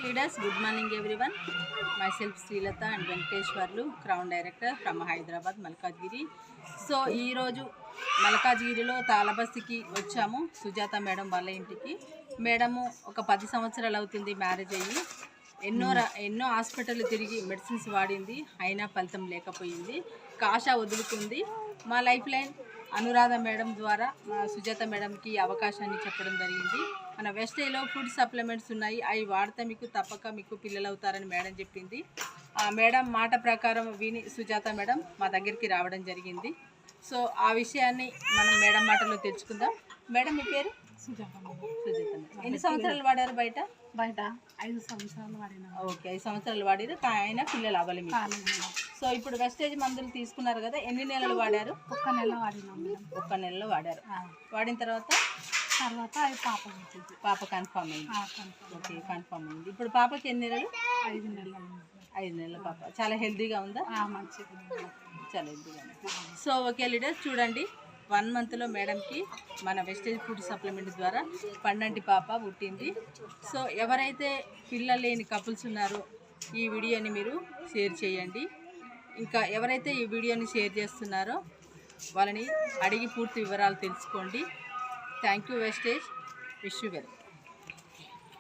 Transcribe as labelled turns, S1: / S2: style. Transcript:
S1: Leaders, good morning everyone. Myself Srilata and Venkateshwarlu, Crown Director from Hyderabad, Malkajgiri. So ఈరోజు మల్కాజ్గిరిలో తాళబస్తికి వచ్చాము Sujatha madam వాళ్ళ ఇంటికి. మేడము ఒక 10 సంవత్సరాలు అవుతుంది మ్యారేజ్ అయ్యి. ఎన్నో హాస్పిటల్ తిరిగి మెడిసిన్స్ వాడింది, అయినా ఫలితం లేకపోయింది. ఆశ వదులుకుంది. మా లైఫ్ లైన్ అనురాధ మేడం ద్వారా మా సుజాత మేడంకి అవకాశాన్ని చెప్పడం జరిగింది. మన వెస్టేలో ఫుడ్ సప్లిమెంట్స్ ఉన్నాయి, అవి వాడితే మీకు పిల్లలు అవుతారని మేడం చెప్పింది. ఆ మేడం మాట ప్రకారం విని సుజాత మేడం మా దగ్గరికి రావడం జరిగింది. సో ఆ విషయాన్ని మనం మేడం మాటలో తెలుసుకుందాం. మేడం మీ పేరు?
S2: సుజాత.
S1: ఎన్ని సంవత్సరాలు వాడారు? బయట
S2: 5 సంవత్సరాలు వాడినా.
S1: ఓకే, 5 సంవత్సరాలు వాడారు, అయినా పిల్లలు అవ్వాలి మీకు. సో ఇప్పుడు వెస్టేజ్ మందులు తీసుకున్నారు కదా, ఎన్ని నెలలు వాడారు?
S2: 1 నెల వాడినాం మేడం.
S1: 1 నెలలో వాడారు. వాడిన తర్వాత
S2: అది పాప పుట్టింది.
S1: పాప కన్ఫామ్ అయింది. ఓకే, కన్ఫామ్ అయింది. ఇప్పుడు పాపకి ఎన్ని నెలలు?
S2: 5 నెలలు.
S1: 5 నెలల పాప. చాలా హెల్తీగా ఉందా?
S2: మంచిగా
S1: చాలా హెల్తీగా ఉంది. సో ఓకే లీడర్స్, చూడండి 1 మంత్లో మేడంకి మన వెస్టేజ్ ఫుడ్ సప్లిమెంట్ ద్వారా పండంటి పాప పుట్టింది. సో ఎవరైతే పిల్లలు లేని కపుల్స్ ఉన్నారో ఈ వీడియోని మీరు షేర్ చేయండి. ఇంకా ఎవరైతే ఈ వీడియోని షేర్ చేస్తున్నారో వాళ్ళని అడిగి పూర్తి వివరాలు తెలుసుకోండి. Thank you vestige. Wish you well.